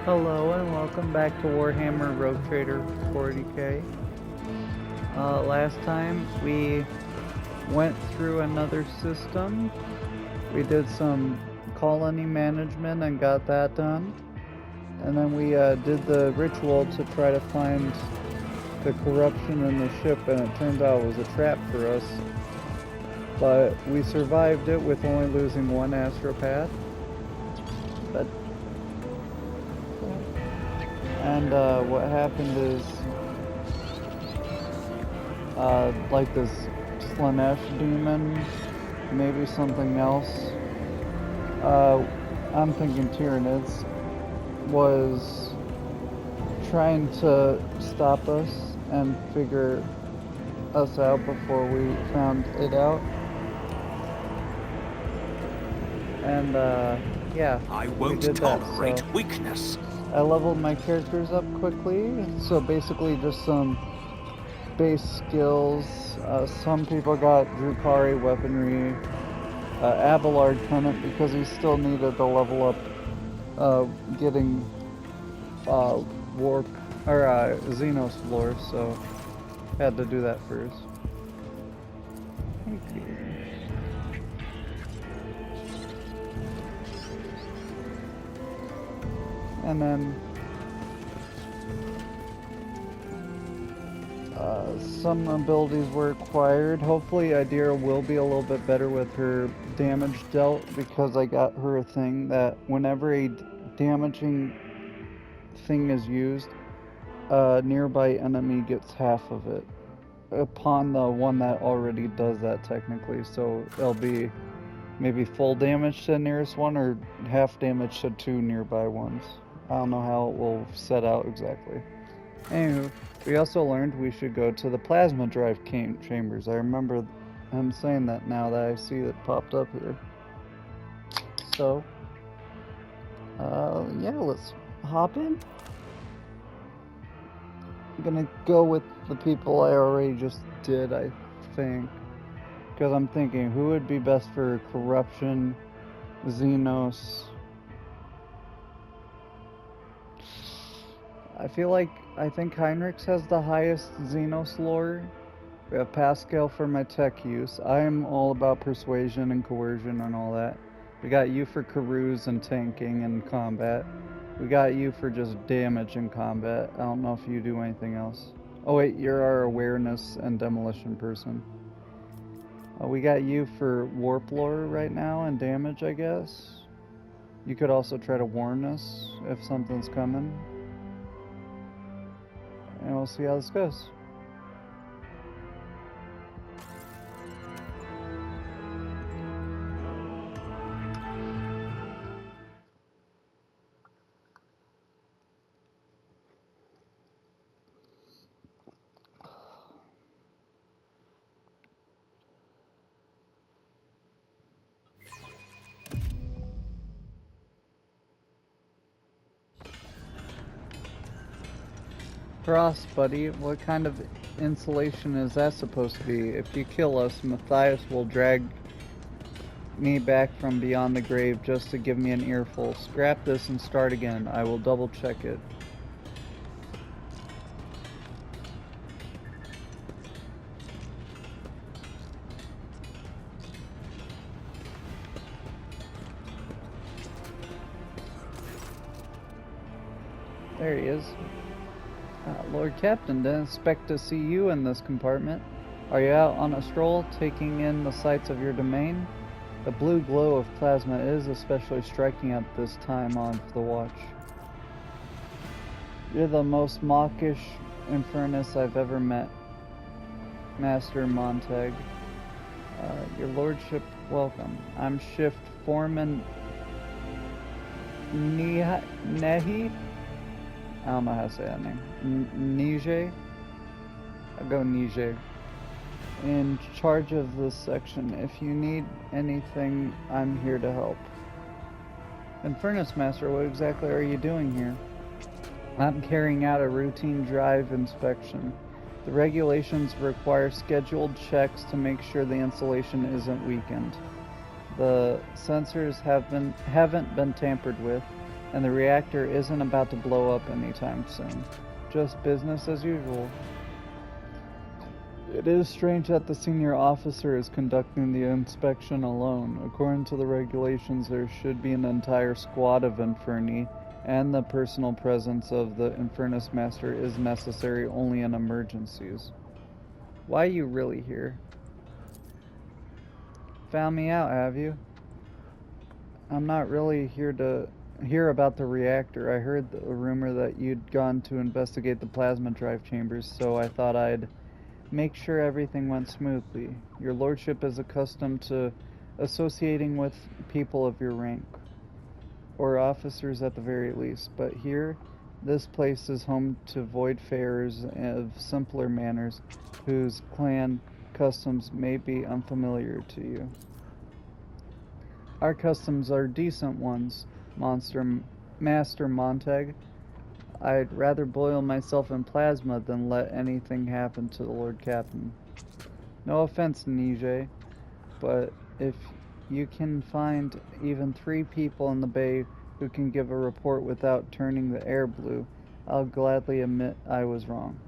Hello and welcome back to Warhammer Rogue Trader 40k. Last time we went through another system. We did some colony management and got that done. And then we did the ritual to try to find the corruption in the ship, and it turned out it was a trap for us. But we survived it with only losing one astropath. And what happened is, like this Slanesh demon, maybe something else. I'm thinking Tyranids was trying to stop us and figure us out before we found it out. And yeah, I won't tolerate weakness. I leveled my characters up quickly, so basically just some base skills. Some people got Drukari weaponry, Abelard Pennant because he still needed to level up getting Warp or Xenos lore, so had to do that first. Thank you. And then some abilities were acquired. Hopefully Idira will be a little bit better with her damage dealt, because I got her a thing that whenever a damaging thing is used, a nearby enemy gets half of it upon the one that already does that technically. So it'll be maybe full damage to the nearest one or half damage to two nearby ones. I don't know how it will set out exactly. Anywho, we also learned we should go to the plasma drive chambers. I remember him saying that now that I see it popped up here. So, yeah, let's hop in. I'm gonna go with the people I already just did, I think. Because I'm thinking, who would be best for corruption, Xenos? I think Heinrichs has the highest Xenos lore. We have Pascal for my tech use. I am all about persuasion and coercion and all that. We got you for carouse and tanking and combat. We got you for just damage and combat. I don't know if you do anything else. Oh wait, you're our awareness and demolition person. We got you for warp lore right now and damage, I guess. You could also try to warn us if something's coming. And we'll see how this goes. Frost, buddy, what kind of insulation is that supposed to be? If you kill us, Matthias will drag me back from beyond the grave just to give me an earful. Scrap this and start again. I will double check it. There he is. Lord Captain, didn't expect to see you in this compartment. Are you out on a stroll, taking in the sights of your domain? The blue glow of plasma is especially striking at this time of the watch. You're the most mawkish infernus I've ever met, Master Montag. Your lordship, welcome. I'm Shift Foreman Nehi? I don't know how to say that name. Nije? I'll go Nije. In charge of this section. If you need anything, I'm here to help. Infernus Master, what exactly are you doing here? I'm carrying out a routine drive inspection. The regulations require scheduled checks to make sure the insulation isn't weakened. The sensors haven't been tampered with. and the reactor isn't about to blow up anytime soon. Just business as usual. It is strange that the senior officer is conducting the inspection alone. According to the regulations, there should be an entire squad of Inferni, and the personal presence of the Infernus Master is necessary only in emergencies. Why are you really here? Found me out, have you? I'm not really here to hear about the reactor. I heard the rumor that you'd gone to investigate the plasma drive chambers, so I thought I'd make sure everything went smoothly. Your lordship is accustomed to associating with people of your rank, or officers at the very least, but here, this place is home to voidfarers of simpler manners, whose clan customs may be unfamiliar to you. Our customs are decent ones, Master Montag. I'd rather boil myself in plasma than let anything happen to the Lord Captain. No offense, Nije, but if you can find even 3 people in the bay who can give a report without turning the air blue, I'll gladly admit I was wrong.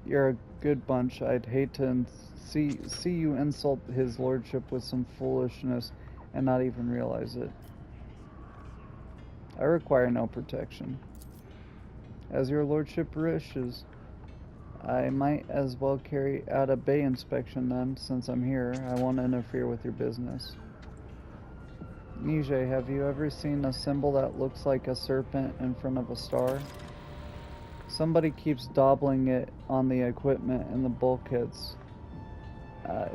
You're a good bunch. I'd hate to see you insult his lordship with some foolishness and not even realize it. I require no protection. As your lordship wishes, I might as well carry out a bay inspection then, since I'm here. I won't interfere with your business. Nije, have you ever seen a symbol that looks like a serpent in front of a star? Somebody keeps daubling it on the equipment in the bulkheads.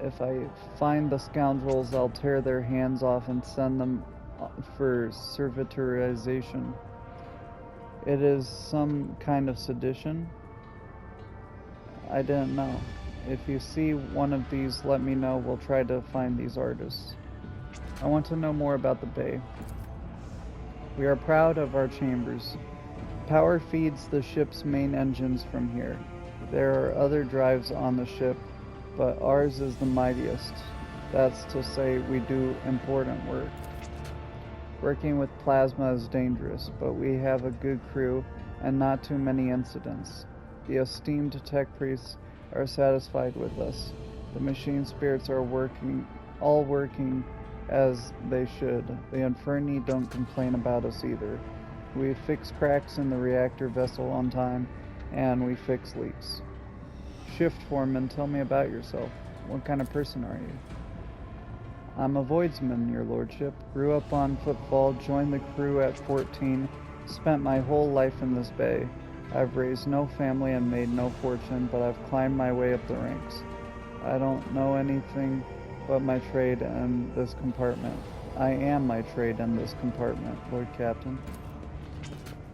If I find the scoundrels, I'll tear their hands off and send them for servitorization. It is some kind of sedition? I didn't know. If you see one of these, let me know. We'll try to find these artists. I want to know more about the bay. We are proud of our chambers. Power feeds the ship's main engines from here. There are other drives on the ship, but ours is the mightiest. That's to say, we do important work. Working with plasma is dangerous, but we have a good crew and not too many incidents. The esteemed tech priests are satisfied with us. The machine spirits are all working as they should. The Inferni don't complain about us either. We fix cracks in the reactor vessel on time, and we fix leaks. Shift foreman, tell me about yourself. What kind of person are you? I'm a voidsman, your lordship. Grew up on footfall, joined the crew at 14, spent my whole life in this bay. I've raised no family and made no fortune, but I've climbed my way up the ranks. I don't know anything but my trade in this compartment. I am my trade in this compartment, Lord Captain.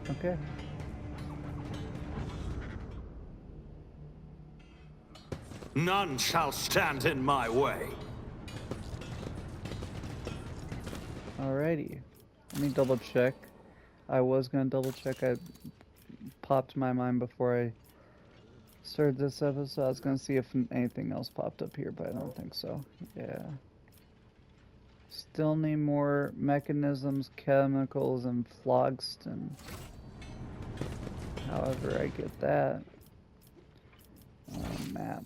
Okay. None shall stand in my way. Alrighty. Let me double check. I was gonna double check. I popped my mind before I started this episode. I was gonna see if anything else popped up here, but I don't think so. Yeah. Still need more mechanisms, chemicals, and phlogiston. However, I get that. Map.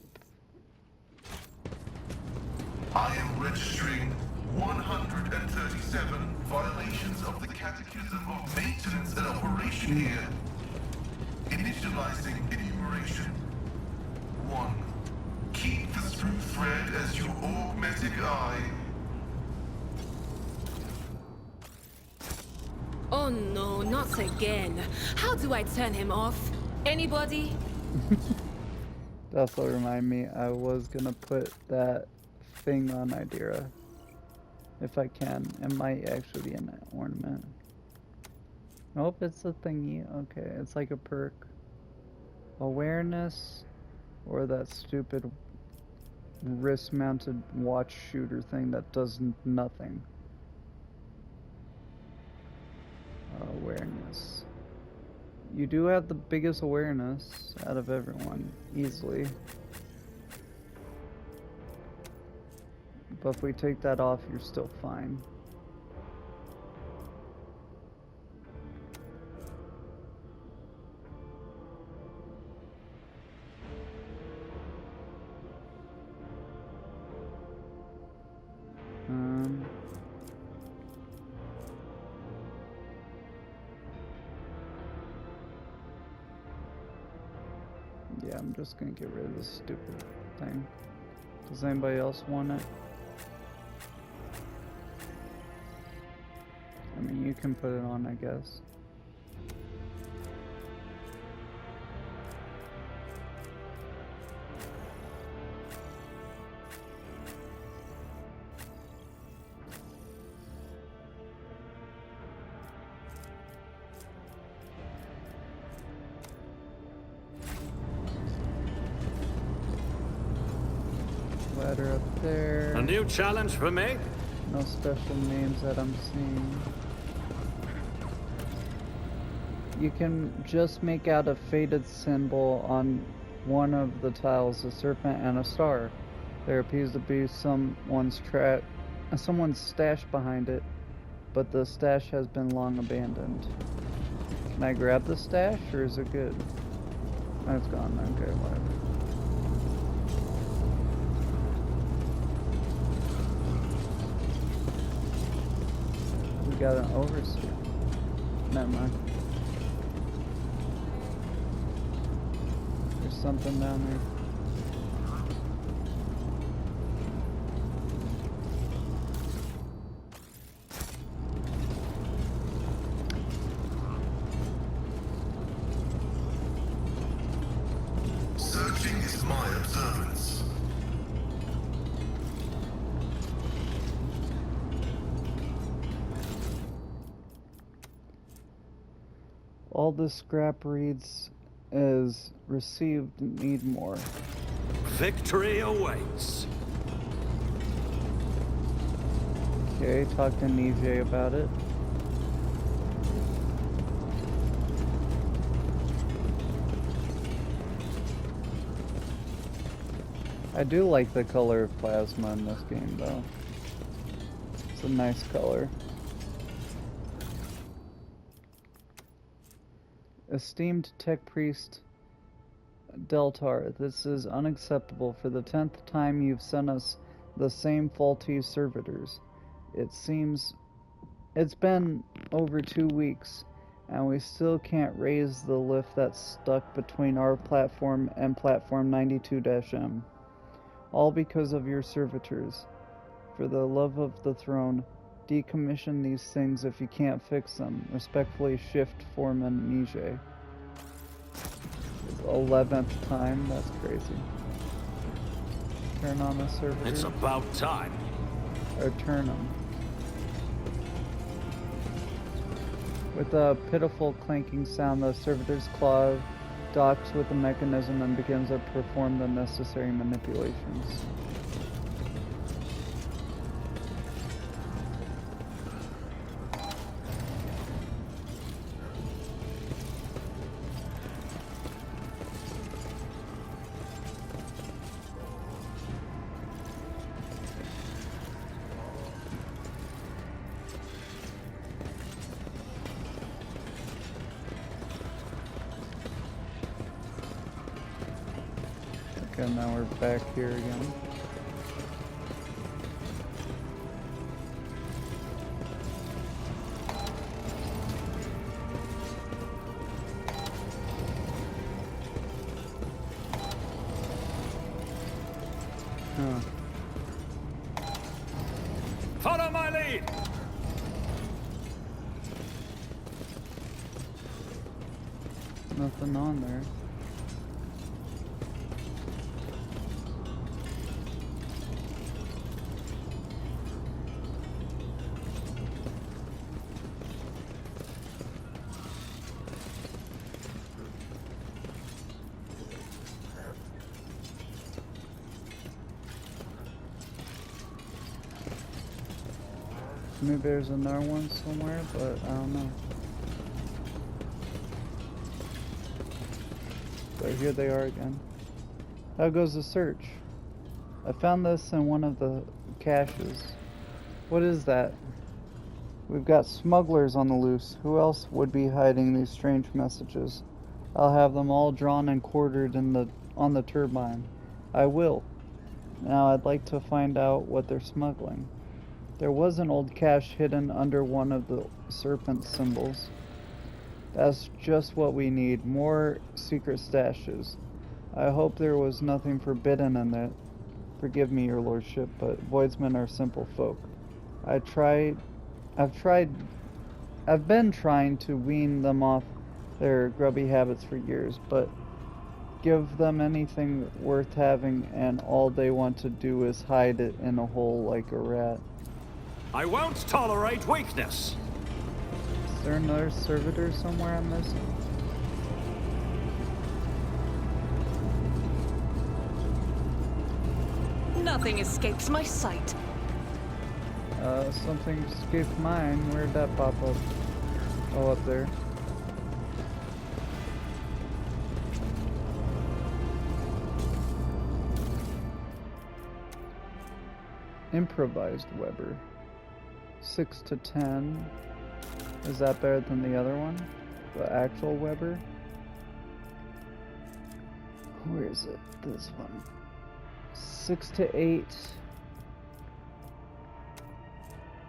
I am registering 137 violations of the Catechism of Maintenance and Operation here. Initializing enumeration. 1. Keep the screw thread as your augmetic eye. Oh no, not again. How do I turn him off? Anybody? That's what reminded me. I was gonna put that thing on Idira. If I can. It might actually be an ornament. Nope, it's a thingy. Okay, it's like a perk. Awareness, or that stupid wrist-mounted watch shooter thing that does nothing. Awareness. You do have the biggest awareness out of everyone, easily. But if we take that off, you're still fine. Yeah, I'm just gonna get rid of this stupid thing. Does anybody else want it? I mean, you can put it on, I guess. Ladder up there. A new challenge for me? No special names that I'm seeing. You can just make out a faded symbol on one of the tiles, a serpent and a star. There appears to be someone's stash behind it, but the stash has been long abandoned. Can I grab the stash, or is it good? Oh, it's gone. Okay, whatever. We got an overseer. Never mind. There's something down there. Searching is my observance. All the scrap reads is received, need more. Victory awaits. Okay, talk to Nije about it. I do like the color of plasma in this game, though. It's a nice color. Esteemed Tech Priest Deltar, this is unacceptable. For the 10th time you've sent us the same faulty servitors. It seems it's been over 2 weeks, and we still can't raise the lift that's stuck between our platform and platform 92-M. All because of your servitors. For the love of the throne, decommission these things if you can't fix them. Respectfully, Shift Foreman Nije. 11th time? That's crazy. Turn on the servitors. It's about time. Or turn them. With a pitiful clanking sound, the servitor's claw docks with the mechanism and begins to perform the necessary manipulations. Okay, now we're back here again. Huh. Follow my lead. Nothing on there. Maybe there's another one somewhere, but I don't know. But here they are again. How goes the search? I found this in one of the caches. What is that? We've got smugglers on the loose. Who else would be hiding these strange messages? I'll have them all drawn and quartered on the turbine. I will. Now I'd like to find out what they're smuggling. There was an old cache hidden under one of the serpent symbols. That's just what we need, more secret stashes. I hope there was nothing forbidden in it. Forgive me, your lordship, but voidsmen are simple folk. I've been trying to wean them off their grubby habits for years, but give them anything worth having and all they want to do is hide it in a hole like a rat. I won't tolerate weakness. Is there another servitor somewhere on this? Nothing escapes my sight. Something escaped mine. Where'd that pop up? Oh, up there. Improvised Weber. 6 to 10. Is that better than the other one? The actual Weber? Where is it? This one. 6 to 8.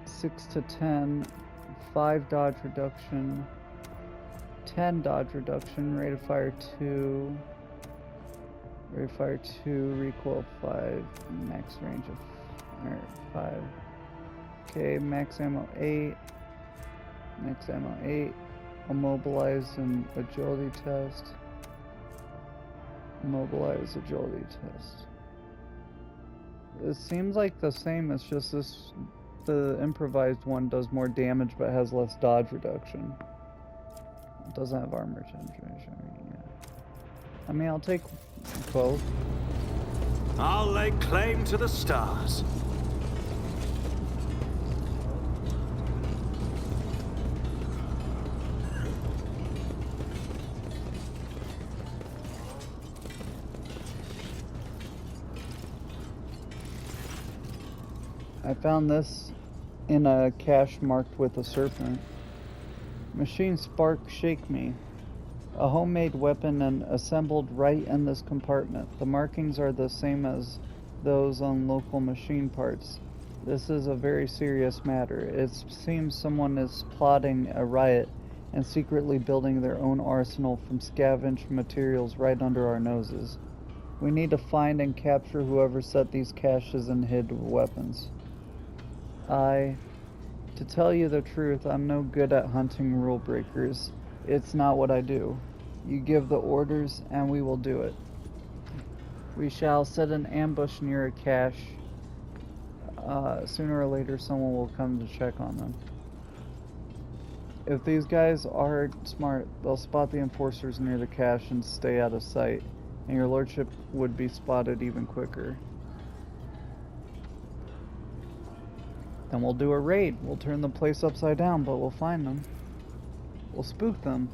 6 to 10. 5 dodge reduction. 10 dodge reduction. Rate of fire 2. Rate of fire 2. Recoil 5. Max range of 5. Okay, max ammo 8. Max ammo 8. Immobilize and agility test. Immobilize agility test. It seems like the same, it's just this, the improvised one does more damage but has less dodge reduction. It doesn't have armor penetration. Yeah. I mean, I'll take both. I'll lay claim to the stars. I found this in a cache marked with a serpent. Machine spark shake me. A homemade weapon and assembled right in this compartment. The markings are the same as those on local machine parts. This is a very serious matter. It seems someone is plotting a riot and secretly building their own arsenal from scavenged materials right under our noses. We need to find and capture whoever set these caches and hid weapons. To tell you the truth, I'm no good at hunting rule breakers. It's not what I do. You give the orders, and we will do it. We shall set an ambush near a cache. Sooner or later, someone will come to check on them. If these guys are smart, they'll spot the enforcers near the cache and stay out of sight, and your lordship would be spotted even quicker. Then we'll do a raid. We'll turn the place upside down, but we'll find them. We'll spook them.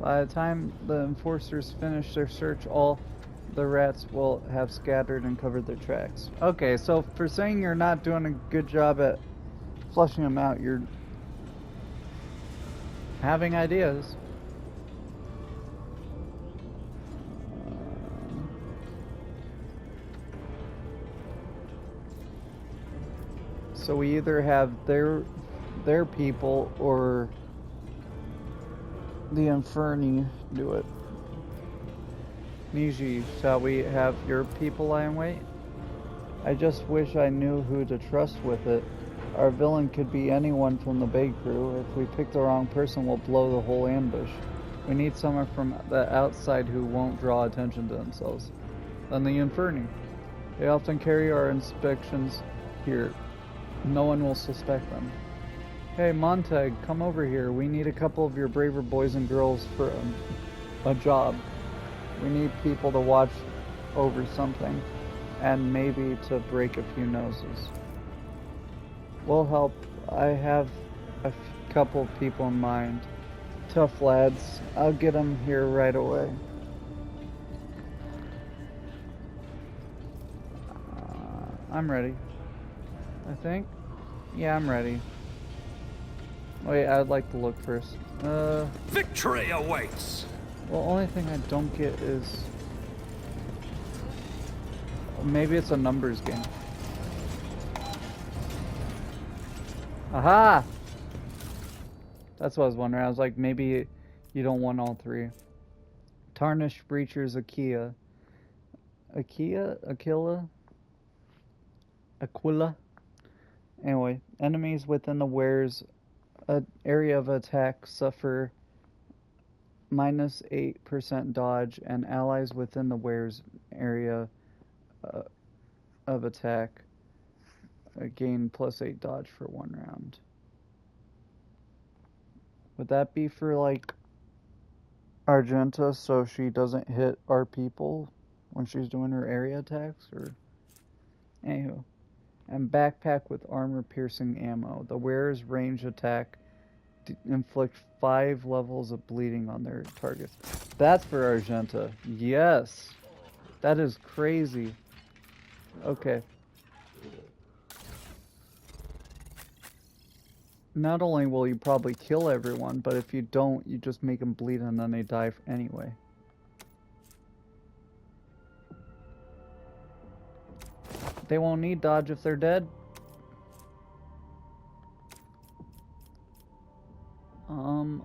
By the time the enforcers finish their search, all the rats will have scattered and covered their tracks. Okay, so for saying you're not doing a good job at flushing them out, you're having ideas. So we either have their people or the Inferni do it. Niji, shall we have your people lie in wait? I just wish I knew who to trust with it. Our villain could be anyone from the Bay Crew. If we pick the wrong person, we'll blow the whole ambush. We need someone from the outside who won't draw attention to themselves. Then the Inferni. They often carry our inspections here. No one will suspect them. Hey, Montag, come over here. We need a couple of your braver boys and girls for a job. We need people to watch over something, and maybe to break a few noses. We'll help. I have a couple of people in mind. Tough lads. I'll get them here right away. I'm ready. I think. Yeah, I'm ready. Wait, I'd like to look first. Victory awaits! Well, only thing I don't get is... maybe it's a numbers game. Aha! That's what I was wondering. I was like, maybe you don't want all three. Tarnished Breachers Akia. Aquila. Anyway, enemies within the ware's area of attack suffer -8% dodge, and allies within the ware's area uh, of attack gain +8 dodge for 1 round. Would that be for like Argenta so she doesn't hit our people when she's doing her area attacks? Or anywho. And backpack with armor-piercing ammo. The wearer's range attack inflict 5 levels of bleeding on their targets. That's for Argenta. Yes! That is crazy. Okay. Not only will you probably kill everyone, but if you don't, you just make them bleed and then they die anyway. They won't need dodge if they're dead.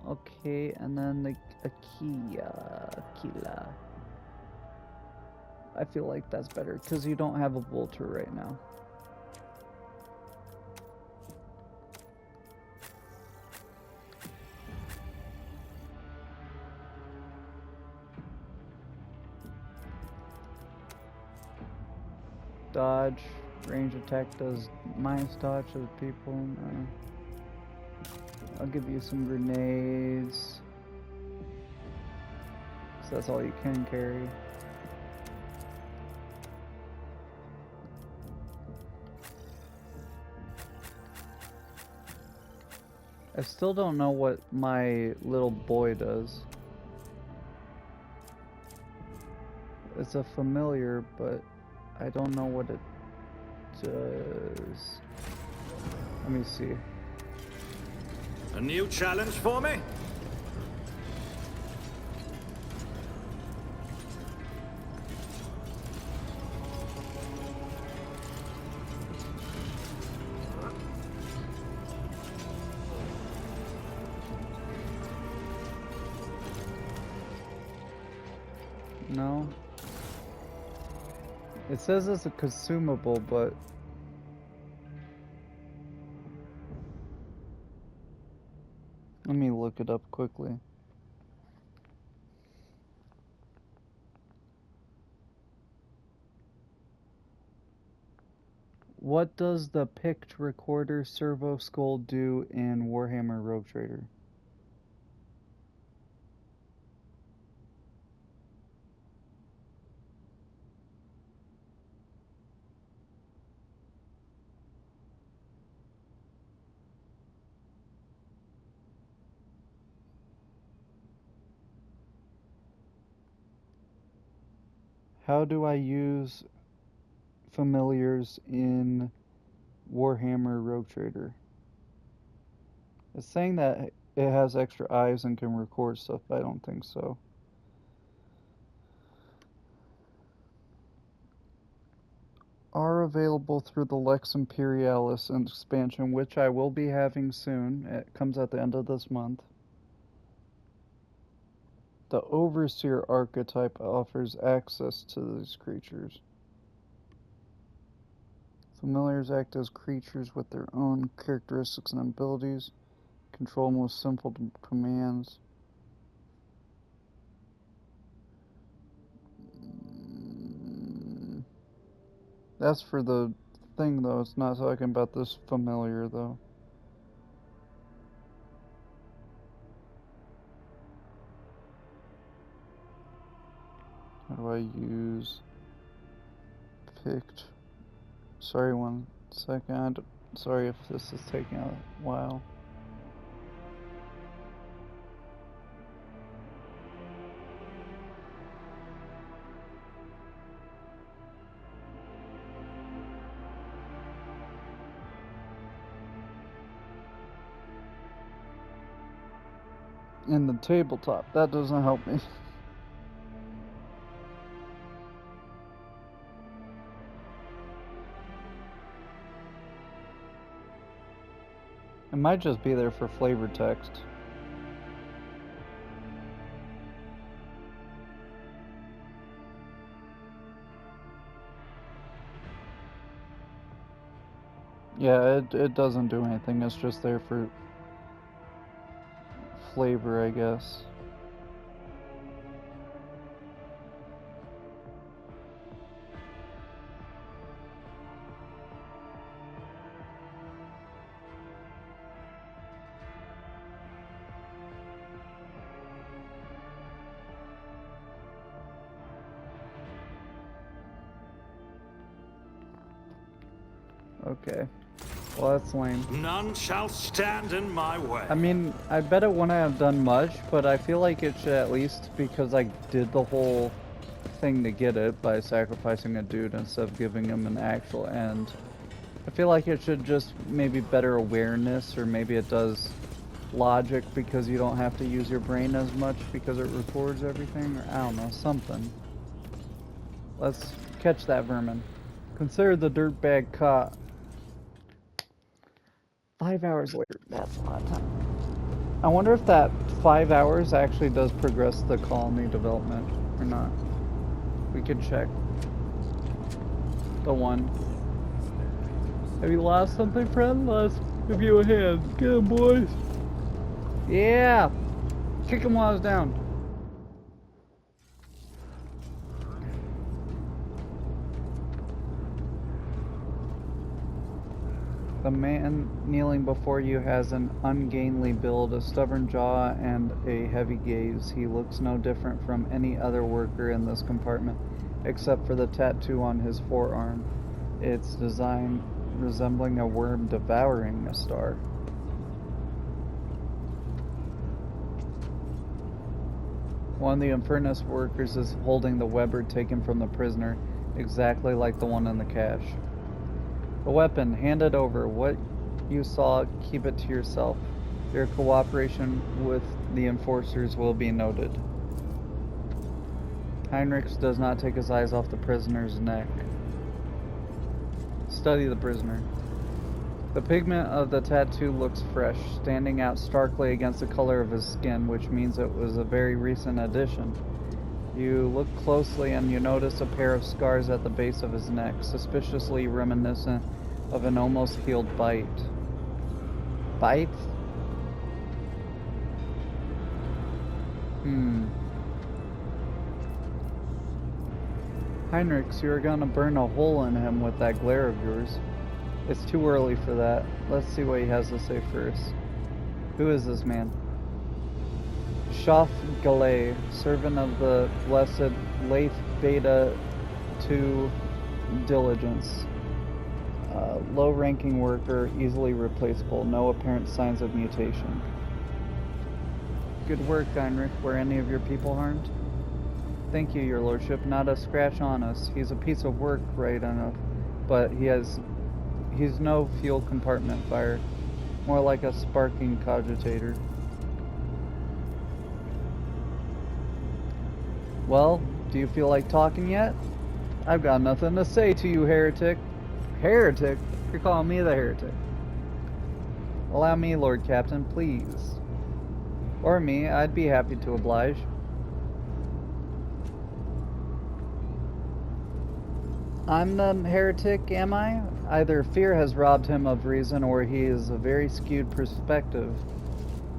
Okay, and then the Aquila. I feel like that's better, because you don't have a bolter right now. Dodge, range attack does minus dodge to the people. No. I'll give you some grenades, because that's all you can carry. I still don't know what my little boy does. It's a familiar, but I don't know what it does. Let me see. A new challenge for me? No. It says it's a consumable, but let me look it up quickly. What does the picked recorder servo skull do in Warhammer Rogue Trader? How do I use familiars in Warhammer Rogue Trader? It's saying that it has extra eyes and can record stuff, but I don't think so. Are available through the Lex Imperialis expansion, which I will be having soon. It comes at the end of this month. The Overseer archetype offers access to these creatures. Familiars act as creatures with their own characteristics and abilities. Control most simple commands. That's for the thing, though. It's not talking about this familiar, though. How do I use picked? Sorry, 1 second. Sorry if this is taking a while. In the tabletop, that doesn't help me. It might just be there for flavor text. Yeah, it doesn't do anything. It's just there for flavor, I guess. Okay. Well, that's lame. None shall stand in my way. I mean, I bet it wouldn't have done much, but I feel like it should at least, because I did the whole thing to get it by sacrificing a dude instead of giving him an actual end. I feel like it should just maybe better awareness, or maybe it does logic because you don't have to use your brain as much because it records everything, or I don't know, something. Let's catch that vermin. Consider the dirtbag caught. 5 hours later, that's a lot of time. I wonder if that 5 hours actually does progress the colony development or not. We could check. The one. Have you lost something, friend? Let's give you a hand. Get him, boys. Yeah! Kick him while I was down. The man kneeling before you has an ungainly build, a stubborn jaw, and a heavy gaze. He looks no different from any other worker in this compartment, except for the tattoo on his forearm. Its design resembling a worm devouring a star. One of the Infernus workers is holding the Weber taken from the prisoner, exactly like the one in the cache. The weapon, hand it over. What you saw, keep it to yourself. Your cooperation with the enforcers will be noted. Heinrichs does not take his eyes off the prisoner's neck. Study the prisoner. The pigment of the tattoo looks fresh, standing out starkly against the color of his skin, which means it was a very recent addition. You look closely and you notice a pair of scars at the base of his neck, suspiciously reminiscent of an almost healed bite. Bite? Heinrichs, you are gonna burn a hole in him with that glare of yours. It's too early for that. Let's see what he has to say first. Who is this man? Shaf Galay, servant of the blessed Lath Beta 2 Diligence. Low-ranking worker, easily replaceable, no apparent signs of mutation. Good work, Heinrich. Were any of your people harmed? Thank you, your lordship. Not a scratch on us. He's a piece of work, right enough, but he's no fuel compartment fire. More like a sparking cogitator. Well, do you feel like talking yet? I've got nothing to say to you, heretic. Heretic? You're calling me the heretic. Allow me, Lord Captain, please. Or me, I'd be happy to oblige. I'm the heretic, am I? Either fear has robbed him of reason, or he is a very skewed perspective.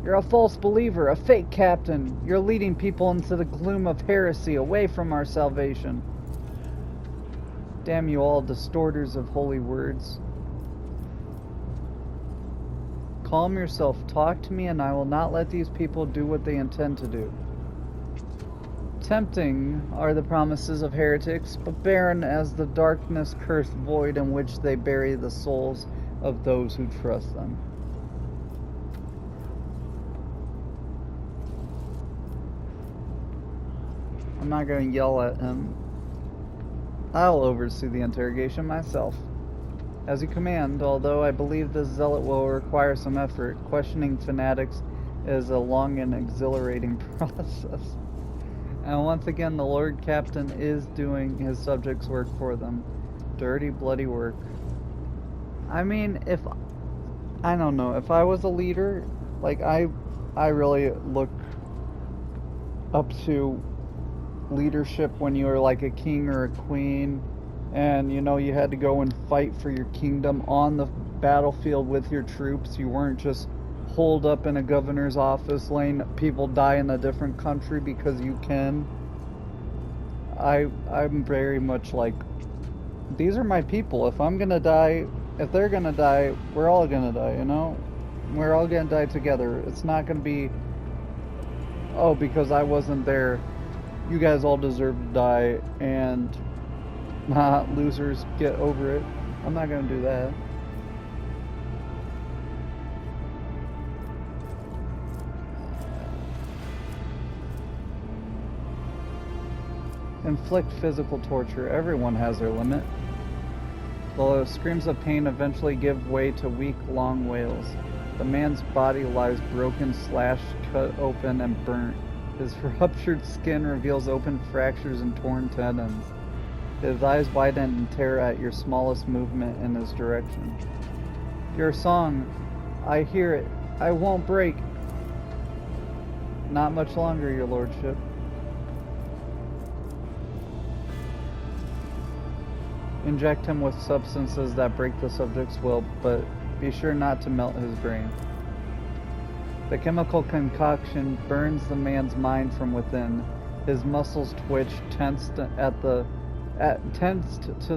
You're a false believer, a fake captain. You're leading people into the gloom of heresy, away from our salvation. Damn you all, distorters of holy words. Calm yourself, talk to me, and I will not let these people do what they intend to do. Tempting are the promises of heretics, but barren as the darkness-cursed void in which they bury the souls of those who trust them. I'm not going to yell at him. I'll oversee the interrogation myself. As you command, although I believe this zealot will require some effort, questioning fanatics is a long and exhilarating process. And once again, the Lord Captain is doing his subjects' work for them. Dirty, bloody work. I mean, I don't know, if I was a leader, like, I really look up to leadership when you were like a king or a queen, and you know, you had to go and fight for your kingdom on the battlefield with your troops. You weren't just holed up in a governor's office letting people die in a different country because you can. I'm very much like, these are my people. If I'm gonna die, if they're gonna die, we're all gonna die, you know? We're all gonna die together. It's not gonna be, oh, because I wasn't there, you guys all deserve to die, and losers get over it. I'm not gonna do that. Inflict physical torture. Everyone has their limit. The screams of pain eventually give way to weak, long wails. The man's body lies broken, slashed, cut open, and burnt. His ruptured skin reveals open fractures and torn tendons. His eyes widen in terror at your smallest movement in his direction. Your song, I hear it. I won't break. Not much longer, your lordship. Inject him with substances that break the subject's will, but be sure not to melt his brain. The chemical concoction burns the man's mind from within. His muscles twitch, tensed to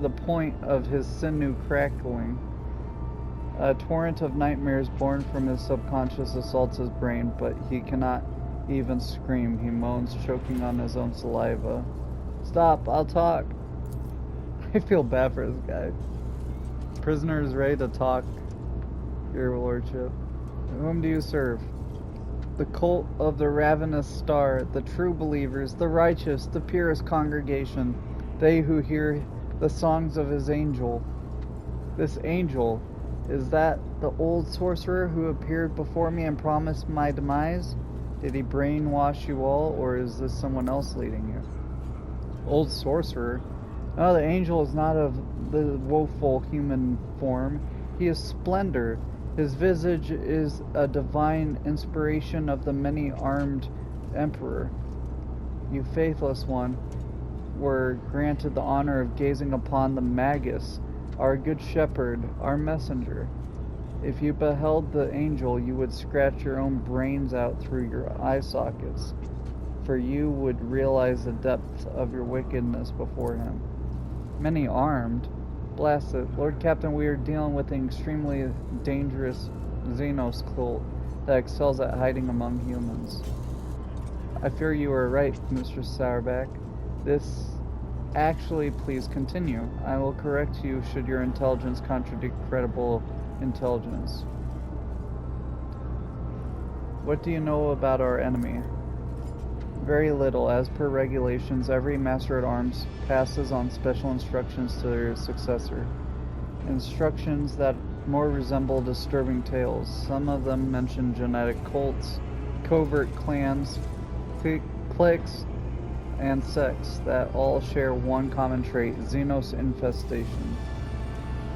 the point of his sinew crackling. A torrent of nightmares born from his subconscious assaults his brain, but he cannot even scream. He moans, choking on his own saliva. Stop, I'll talk. I feel bad for this guy. Prisoner is ready to talk, your lordship. Whom do you serve? The cult of the ravenous star, the true believers, the righteous, the purest congregation, they who hear the songs of his angel. This angel, is that the old sorcerer who appeared before me and promised my demise? Did he brainwash you all, or is this someone else leading you? Old sorcerer? No, the angel is not of the woeful human form. He is splendor. His visage is a divine inspiration of the many-armed emperor. You faithless one were granted the honor of gazing upon the Magus, our good shepherd, our messenger. If you beheld the angel, you would scratch your own brains out through your eye sockets, for you would realize the depth of your wickedness before him. Many armed? Blast it. Lord Captain, we are dealing with an extremely dangerous Xenos cult that excels at hiding among humans. I fear you are right, Mr. Sourback. This actually, please continue. I will correct you should your intelligence contradict credible intelligence. What do you know about our enemy? Very little. As per regulations, every Master at Arms passes on special instructions to their successor. Instructions that more resemble disturbing tales. Some of them mention genetic cults, covert clans, cliques, and sects that all share one common trait, Xenos infestation.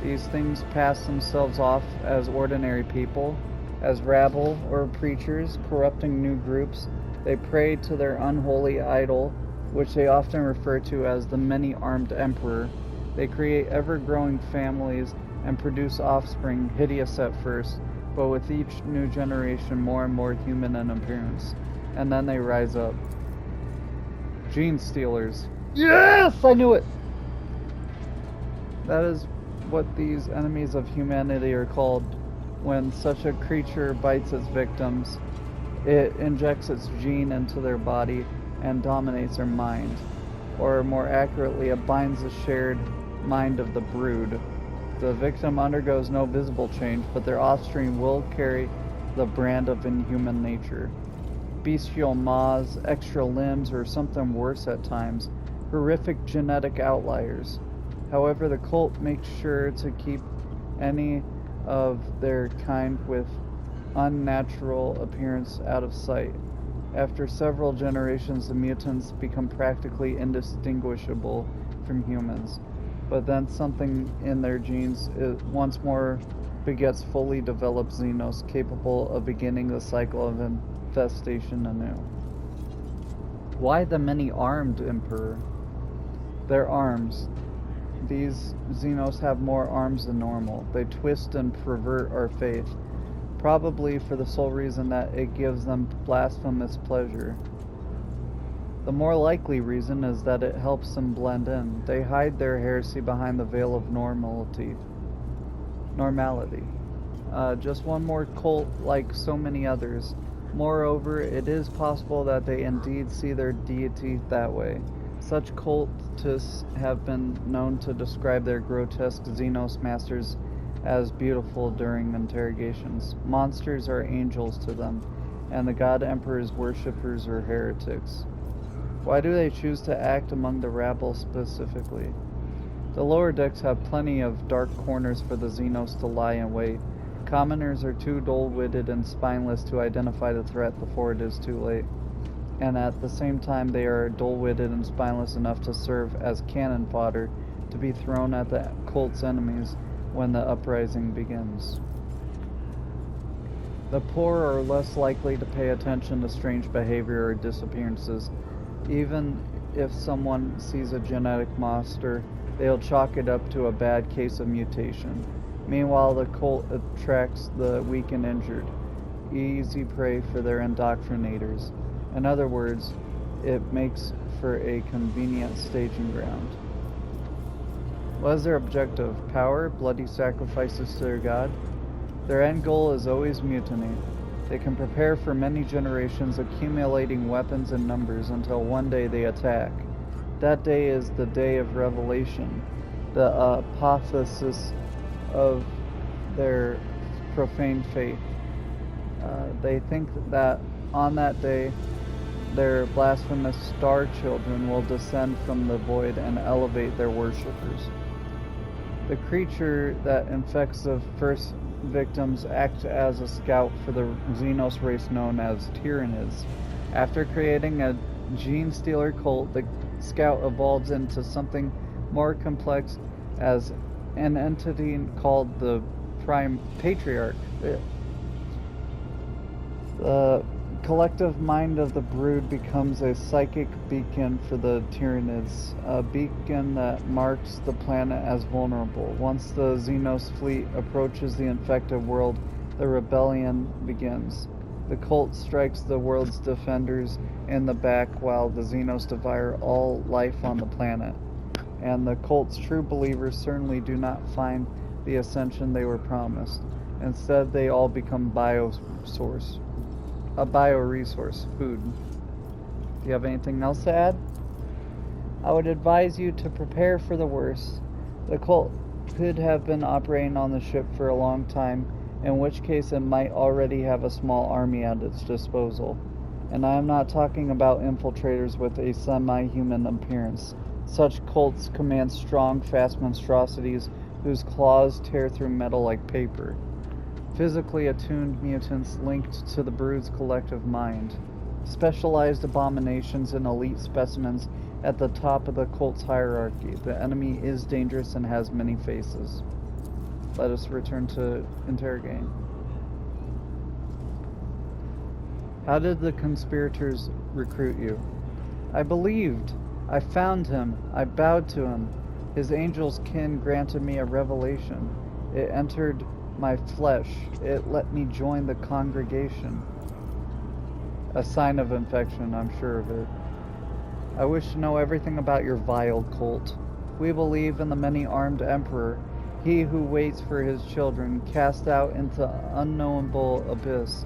These things pass themselves off as ordinary people, as rabble or preachers, corrupting new groups. They pray to their unholy idol, which they often refer to as the many-armed emperor. They create ever-growing families and produce offspring, hideous at first, but with each new generation more and more human in appearance. And then they rise up. Genestealers. Yes! I knew it! That is what these enemies of humanity are called. When such a creature bites its victims, it injects its gene into their body and dominates their mind. Or more accurately, it binds the shared mind of the brood. The victim undergoes no visible change, but their offspring will carry the brand of inhuman nature. Bestial maws, extra limbs, or something worse at times. Horrific genetic outliers. However, the cult makes sure to keep any of their kind with unnatural appearance out of sight. After several generations, the mutants become practically indistinguishable from humans. But then something in their genes once more begets fully developed Xenos capable of beginning the cycle of infestation anew. Why the many-armed Emperor? Their arms. these Xenos have more arms than normal. They twist and pervert our faith, probably for the sole reason that it gives them blasphemous pleasure. The more likely reason is that it helps them blend in. They hide their heresy behind the veil of normality. Just one more cult like so many others. Moreover, it is possible that they indeed see their deity that way. Such cultists have been known to describe their grotesque Xenos masters as beautiful during interrogations. Monsters are angels to them, and the God Emperor's worshippers are heretics. Why do they choose to act among the rabble specifically? The lower decks have plenty of dark corners for the Xenos to lie in wait. Commoners are too dull-witted and spineless to identify the threat before it is too late. And at the same time, they are dull-witted and spineless enough to serve as cannon fodder to be thrown at the cult's enemies when the uprising begins. The poor are less likely to pay attention to strange behavior or disappearances. Even if someone sees a genetic monster, they'll chalk it up to a bad case of mutation. Meanwhile, the cult attracts the weak and injured, easy prey for their indoctrinators. In other words, it makes for a convenient staging ground. What is their objective? Power? Bloody sacrifices to their god? Their end goal is always mutiny. They can prepare for many generations, accumulating weapons and numbers until one day they attack. That day is the day of revelation, the apotheosis of their profane faith. They think that on that day, their blasphemous star children will descend from the void and elevate their worshippers. The creature that infects the first victims acts as a scout for the Xenos race known as Tyranids. After creating a Genestealer cult, the scout evolves into something more complex as an entity called the Prime Patriarch. The collective mind of the brood becomes a psychic beacon for the Tyranids, a beacon that marks the planet as vulnerable. Once the Xenos fleet approaches the infected world, the rebellion begins. The cult strikes the world's defenders in the back while the Xenos devour all life on the planet. And the cult's true believers certainly do not find the ascension they were promised. Instead, they all become bioresource, food. Do you have anything else to add? I would advise you to prepare for the worst. The cult could have been operating on the ship for a long time, in which case it might already have a small army at its disposal. And I am not talking about infiltrators with a semi-human appearance. Such cults command strong, fast monstrosities whose claws tear through metal like paper. Physically attuned mutants linked to the brood's collective mind. Specialized abominations and elite specimens at the top of the cult's hierarchy. The enemy is dangerous and has many faces. Let us return to interrogating. How did the conspirators recruit you? I believed. I found him. I bowed to him. His angel's kin granted me a revelation. It entered my flesh. It let me join the congregation. A sign of infection, I'm sure of it. I wish to know everything about your vile cult. We believe in the many-armed emperor, he who waits for his children, cast out into unknowable abyss.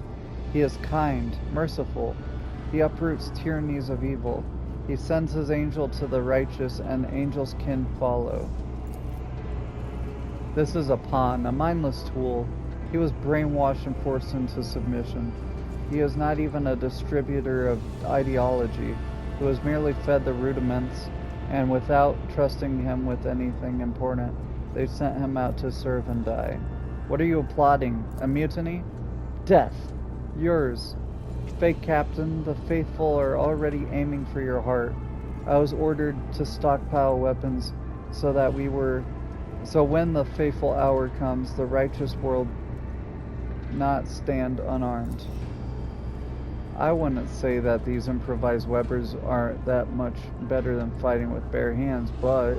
He is kind, merciful. He uproots tyrannies of evil. He sends his angel to the righteous, and angels can follow. This is a pawn, a mindless tool. He was brainwashed and forced into submission. He is not even a distributor of ideology. He was merely fed the rudiments, and without trusting him with anything important, they sent him out to serve and die. What are you applauding? A mutiny? Death. Yours. Fake captain, the faithful are already aiming for your heart. I was ordered to stockpile weapons so when the fateful hour comes, the righteous world not stand unarmed. I wouldn't say that these improvised weapons are that much better than fighting with bare hands, but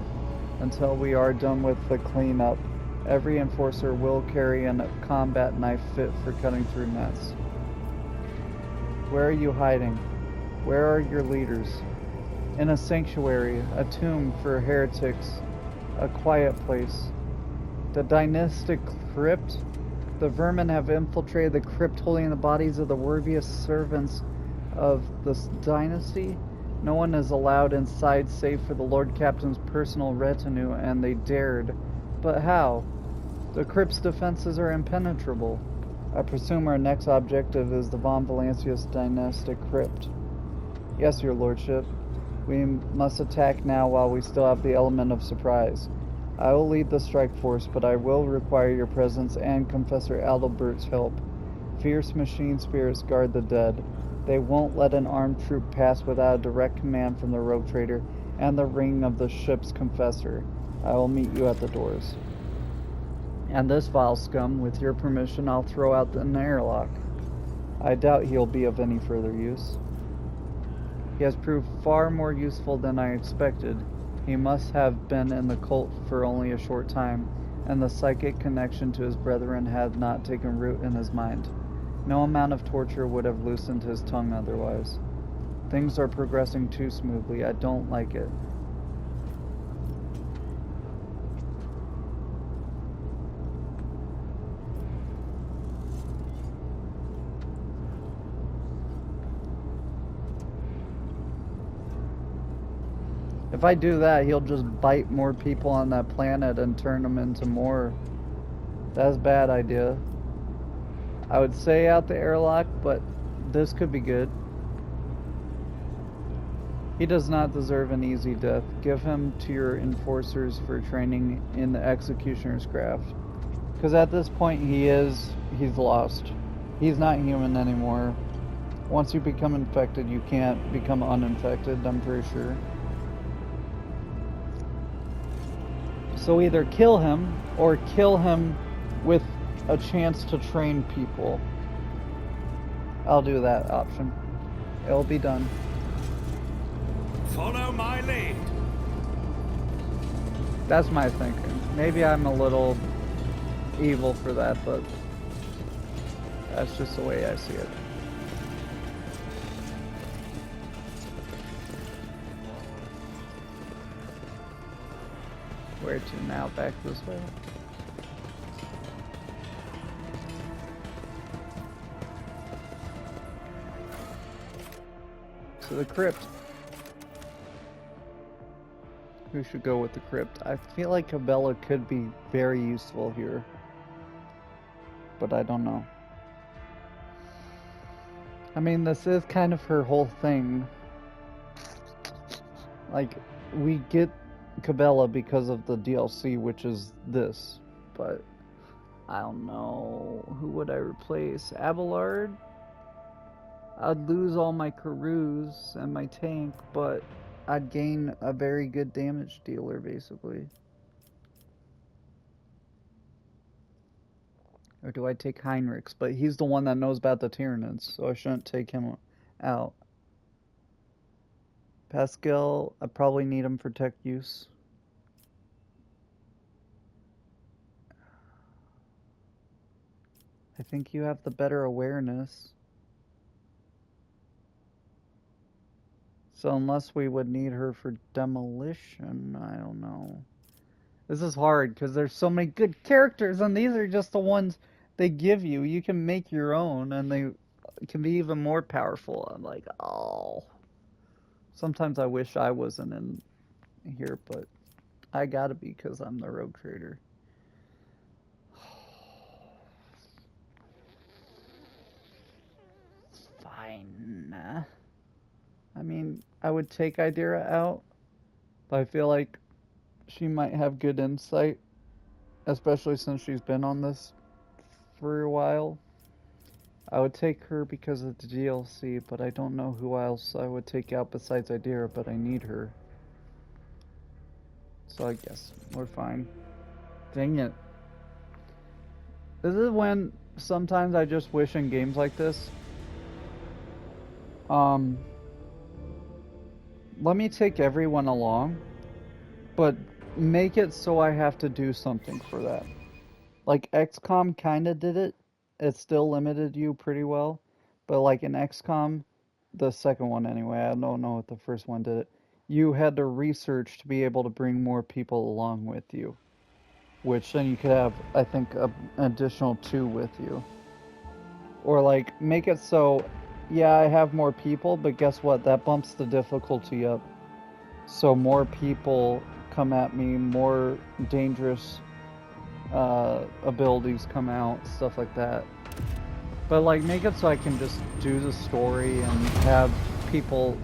until we are done with the cleanup. Every enforcer will carry a combat knife fit for cutting through nets. Where are you hiding? Where are your leaders? In a sanctuary, a tomb for heretics, a quiet place. The dynastic crypt? The vermin have infiltrated the crypt, holding the bodies of the worthiest servants of this dynasty. No one is allowed inside save for the Lord Captain's personal retinue, and they dared. But how? The crypt's defenses are impenetrable. I presume our next objective is the Von Valancius dynastic crypt. Yes, your lordship. We must attack now while we still have the element of surprise. I will lead the strike force, but I will require your presence and Confessor Adalbert's help. Fierce machine spirits guard the dead. They won't let an armed troop pass without a direct command from the rogue trader and the ring of the ship's confessor. I will meet you at the doors. And this vile scum, with your permission, I'll throw out an airlock. I doubt he'll be of any further use. He has proved far more useful than I expected. He must have been in the cult for only a short time, and the psychic connection to his brethren had not taken root in his mind. No amount of torture would have loosened his tongue otherwise. Things are progressing too smoothly. I don't like it. If I do that, he'll just bite more people on that planet and turn them into more. That's a bad idea. I would say out the airlock, but this could be good. He does not deserve an easy death. Give him to your enforcers for training in the executioner's craft. Because at this point he's lost. He's not human anymore. Once you become infected, you can't become uninfected, I'm pretty sure. So either kill him, or kill him with a chance to train people. I'll do that option. It'll be done. Follow my lead. That's my thinking. Maybe I'm a little evil for that, but that's just the way I see it. Where to now? Back this way? To the crypt. Who should go with the crypt? I feel like Cabela could be very useful here, but I don't know. I mean, this is kind of her whole thing. Like, we get Cabela because of the DLC, which is this, but I don't know. Who would I replace? Abelard? I'd lose all my Karus and my tank, but I'd gain a very good damage dealer, basically. Or do I take Heinrichs? But he's the one that knows about the Tyranids, so I shouldn't take him out. Pascal, I probably need him for tech use. I think you have the better awareness. So unless we would need her for demolition, I don't know. This is hard because there's so many good characters, and these are just the ones they give you. You can make your own, and they can be even more powerful. I'm like, oh. Sometimes I wish I wasn't in here, but I gotta be because I'm the rogue trader. Fine. I mean, I would take Idira out, but I feel like she might have good insight, especially since she's been on this for a while. I would take her because of the DLC, but I don't know who else I would take out besides Idira, but I need her. So I guess we're fine. Dang it. This is when sometimes I just wish in games like this, let me take everyone along, but make it so I have to do something for that. Like XCOM kind of did it. It still limited you pretty well, but like in XCOM, the second one anyway, I don't know if the first one did it. You had to research to be able to bring more people along with you, which then you could have, I think, an additional 2 with you. Or like make it so, yeah, I have more people, but guess what? That bumps the difficulty up. So more people come at me, more dangerous abilities come out, stuff like that. But like make it so I can just do the story and have people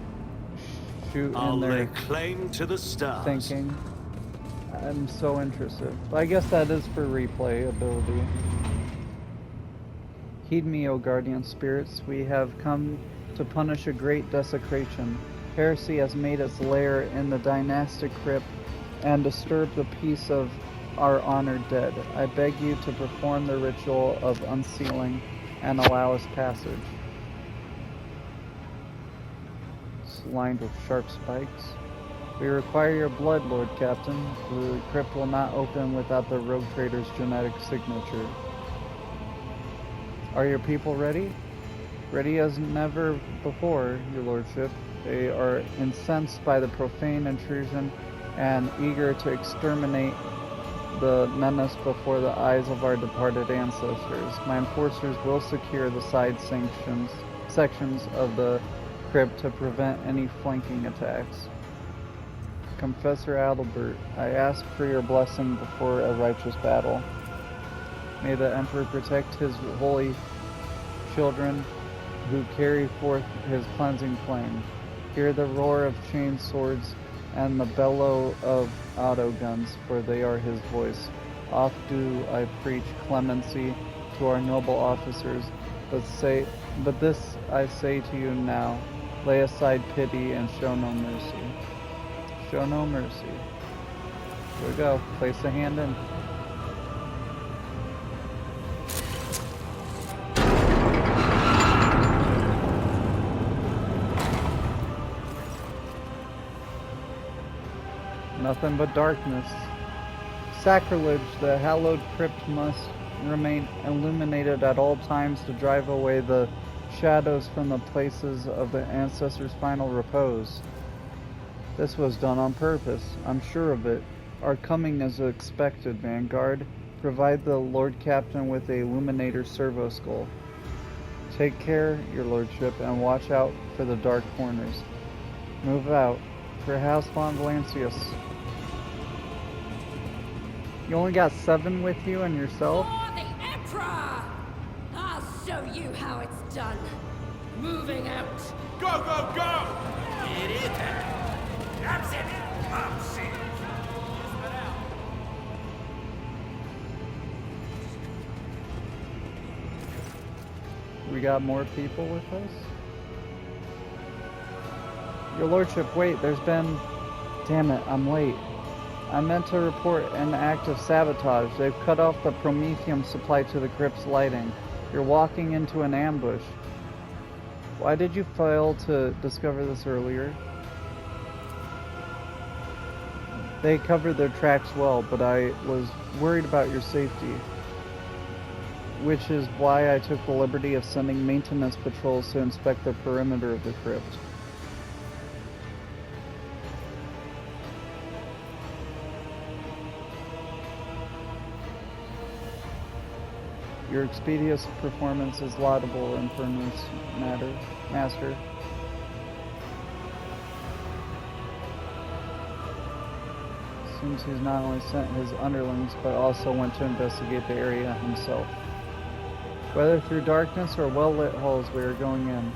shoot I'll in lay their claim to the stars. thinking. I'm so interested. But I guess that is for replayability. Heed me, O guardian spirits. We have come to punish a great desecration. Heresy has made its lair in the dynastic crypt and disturbed the peace of our honored dead. I beg you to perform the ritual of unsealing and allow us passage. It's lined with sharp spikes. We require your blood, Lord Captain. The crypt will not open without the rogue trader's genetic signature. Are your people ready? Ready as never before, your lordship. They are incensed by the profane intrusion and eager to exterminate the menace before the eyes of our departed ancestors. My enforcers will secure the side sections of the crypt to prevent any flanking attacks. Confessor Adalbert, I ask for your blessing before a righteous battle. May the Emperor protect his holy children who carry forth his cleansing flame. Hear the roar of chained swords and the bellow of auto guns, for they are his voice. Oft do I preach clemency to our noble officers, but this I say to you now, lay aside pity and show no mercy. Show no mercy. Here we go. Place the hand in. Nothing but darkness. Sacrilege, the hallowed crypt must remain illuminated at all times to drive away the shadows from the places of the ancestors' final repose. This was done on purpose, I'm sure of it. Our coming is expected, Vanguard. Provide the Lord Captain with a Illuminator servo skull. Take care, your lordship, and watch out for the dark corners. Move out. For House von Valancius. You only got 7 with you and yourself? For the Emperor! I'll show you how it's done. Moving out. Go, go, go! We got more people with us? Your lordship, wait, there's been... Damn it, I'm late. I meant to report an act of sabotage. They've cut off the promethium supply to the crypt's lighting. You're walking into an ambush. Why did you fail to discover this earlier? They covered their tracks well, but I was worried about your safety. Which is why I took the liberty of sending maintenance patrols to inspect the perimeter of the crypt. Your expeditious performance is laudable, Infernus Master. Seems he's not only sent his underlings, but also went to investigate the area himself. Whether through darkness or well-lit halls we are going in.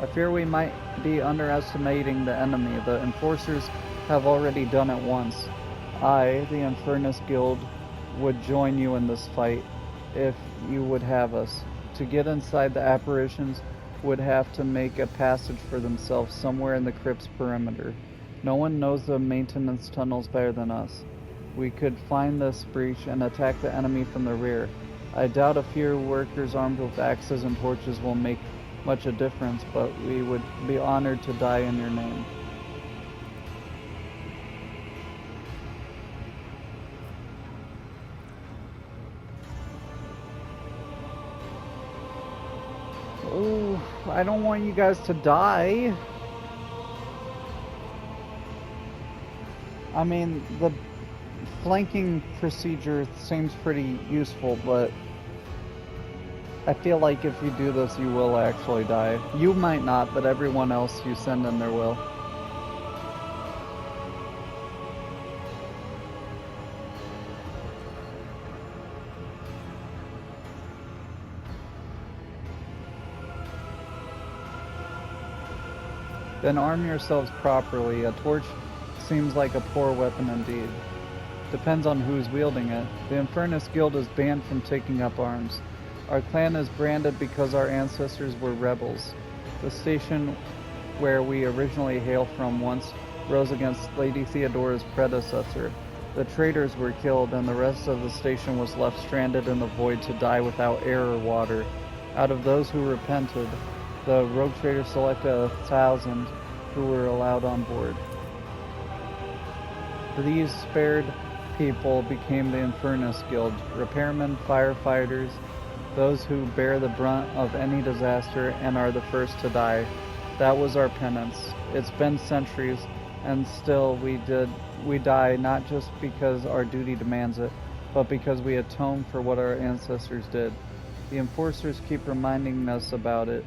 I fear we might be underestimating the enemy. The enforcers have already done it once. I, the Infernus Guild, would join you in this fight, if you would have us. To get inside, the apparitions would have to make a passage for themselves somewhere in the crypt's perimeter. No one knows the maintenance tunnels better than us. We could find this breach and attack the enemy from the rear. I doubt a few workers armed with axes and torches will make much a difference, but we would be honored to die in your name. Oh, I don't want you guys to die. I mean, the flanking procedure seems pretty useful, but I feel like if you do this, you will actually die. You might not, but everyone else you send in there will. Then arm yourselves properly. A torch seems like a poor weapon indeed. Depends on who's wielding it. The Infernus Guild is banned from taking up arms. Our clan is branded because our ancestors were rebels. The station where we originally hail from once rose against Lady Theodora's predecessor. The traitors were killed, and the rest of the station was left stranded in the void to die without air or water. Out of those who repented, the rogue traders selected 1,000 who were allowed on board. These spared people became the Infernus Guild, repairmen, firefighters, those who bear the brunt of any disaster and are the first to die. That was our penance. It's been centuries, and still we die not just because our duty demands it, but because we atone for what our ancestors did. The enforcers keep reminding us about it,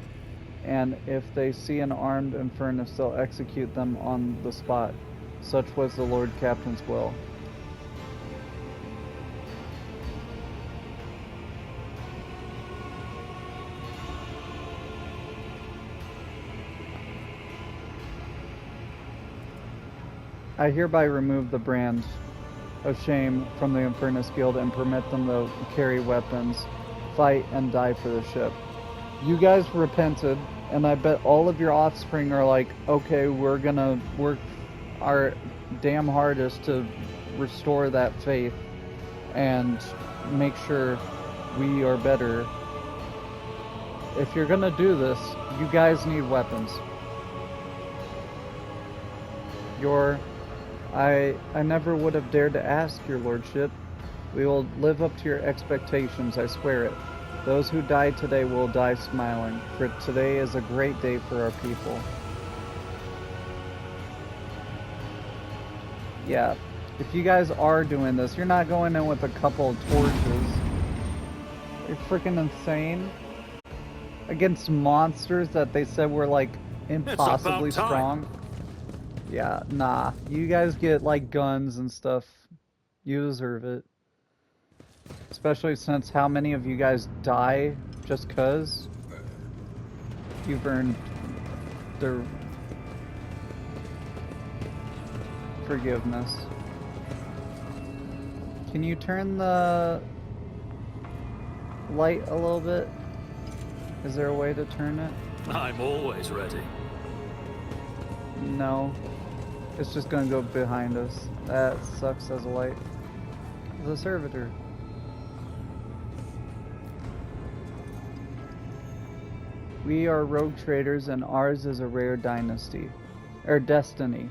and if they see an armed Infernus, they'll execute them on the spot. Such was the Lord Captain's will. I hereby remove the brand of shame from the Infernus Guild and permit them to carry weapons, fight, and die for the ship. You guys repented, and I bet all of your offspring are like, okay, we're gonna work our damn hardest to restore that faith and make sure we are better. If you're gonna do this, you guys need weapons. I never would have dared to ask, your lordship. We will live up to your expectations, I swear it. Those who die today will die smiling, for today is a great day for our people. Yeah, if you guys are doing this, you're not going in with a couple of torches. You're freaking insane. Against monsters that they said were like impossibly strong. Yeah, nah. You guys get like guns and stuff. You deserve it. Especially since how many of you guys die just cause you've earned their forgiveness. Can you turn the light a little bit? Is there a way to turn it? I'm always ready. No. It's just gonna go behind us. That sucks as a light. The servitor. We are rogue traders, and ours is a rare dynasty, or destiny.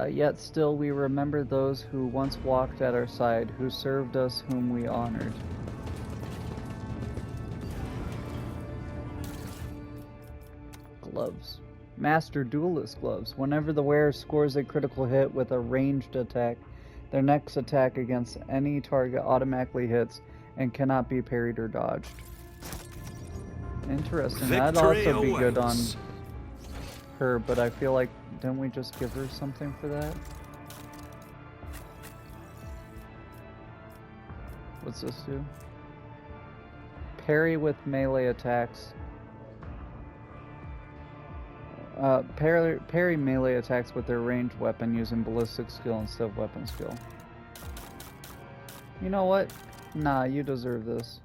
Yet still we remember those who once walked at our side, who served us, whom we honored. Gloves. Master Duelist Gloves. Whenever the wearer scores a critical hit with a ranged attack, their next attack against any target automatically hits and cannot be parried or dodged. Interesting. That'd also be good on her, but I feel like, didn't we just give her something for that? What's this do? Parry with melee attacks. Parry melee attacks with their ranged weapon using ballistic skill instead of weapon skill. You know what? Nah, you deserve this.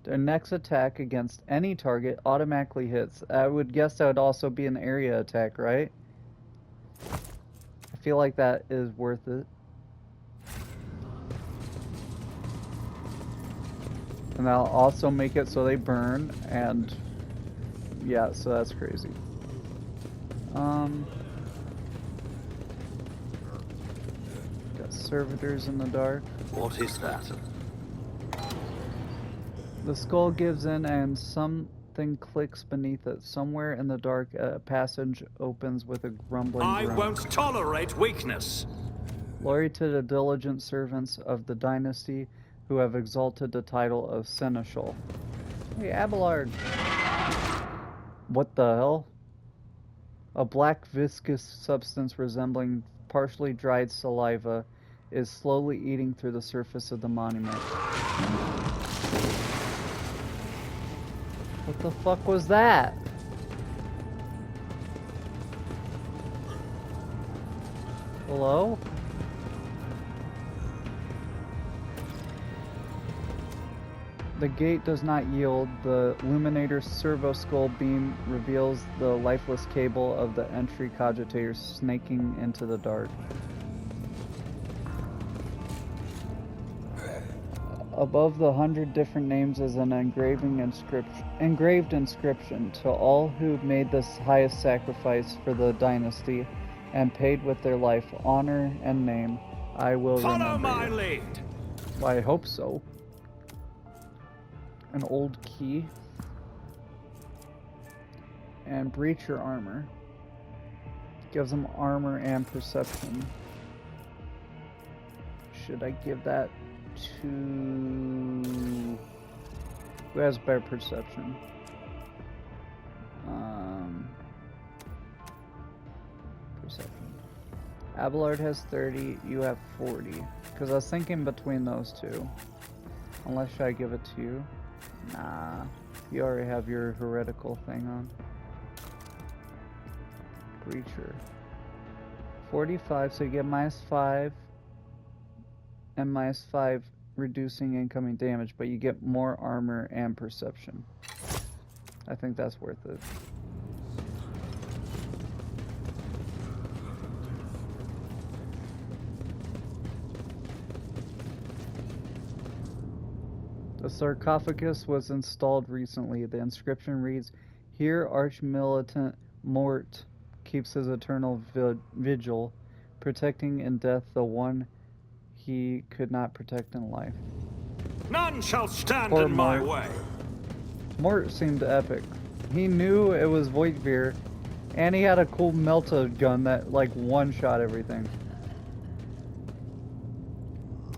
Their next attack against any target automatically hits. I would guess that would also be an area attack, right? I feel like that is worth it. And that'll also make it so they burn, and yeah, so that's crazy. Got servitors in the dark. What is that? The skull gives in and something clicks beneath it. Somewhere in the dark, a passage opens with a grumbling I groan. won't tolerate weakness. Glory to the diligent servants of the dynasty who have exalted the title of Seneschal. Hey, Abelard! What the hell? A black viscous substance resembling partially dried saliva is slowly eating through the surface of the monument. What the fuck was that? Hello? The gate does not yield. The Luminator's servo skull beam reveals the lifeless cable of the entry cogitator snaking into the dark. Above the 100 different names is an engraved inscription to all who made this highest sacrifice for the dynasty and paid with their life, honor, and name. I will Follow remember my you. lead. Well, I hope so. An old key. And breacher armor. Gives them armor and perception. Should I give that to... Who has better perception? Perception. Abelard has 30, you have 40. Because I was thinking between those two. Unless should I give it to you? Nah. You already have your heretical thing on. Breacher. 45, so you get -5 and -5 reducing incoming damage, but you get more armor and perception. I think that's worth it. The sarcophagus was installed recently. The inscription reads, "Here Archmilitant Mort keeps his eternal vigil, protecting in death the one he could not protect in life." None shall stand Poor in my Mort. way. Mort seemed epic. He knew it was Voigtveer, and he had a cool melta gun that like one-shot everything.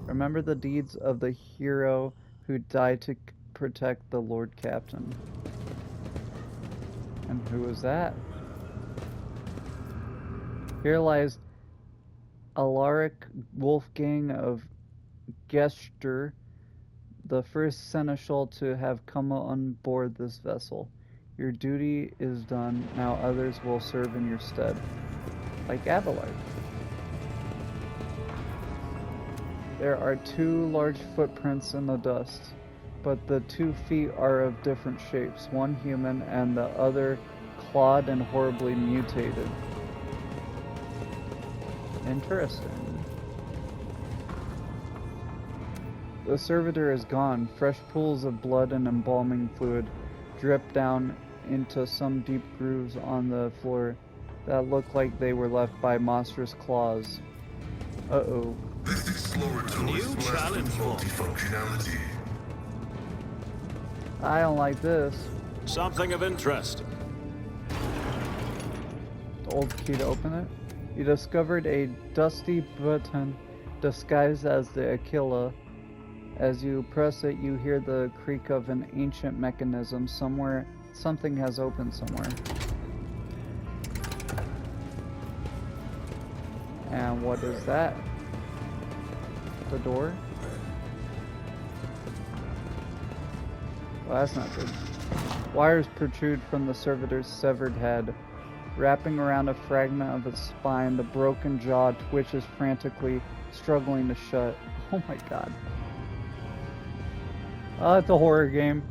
Remember the deeds of the hero who died to protect the Lord Captain. And who was that? Here lies Alaric Wolfgang of Gester, the first seneschal to have come on board this vessel. Your duty is done, now others will serve in your stead. Like Abelard. There are 2 large footprints in the dust, but the 2 feet are of different shapes, one human and the other clawed and horribly mutated. Interesting. The servitor is gone. Fresh pools of blood and embalming fluid drip down into some deep grooves on the floor that look like they were left by monstrous claws. Uh-oh. This exploratory New is blessed challenge with for me. multifunctionality. I don't like this. Something of interest. The old key to open it. You discovered a dusty button disguised as the Aquila. As you press it, you hear the creak of an ancient mechanism. Somewhere, something has opened somewhere. And what is that? The door? Well, that's not good. Wires protrude from the servitor's severed head. Wrapping around a fragment of its spine, the broken jaw twitches frantically, struggling to shut. Oh my god. Oh, it's a horror game.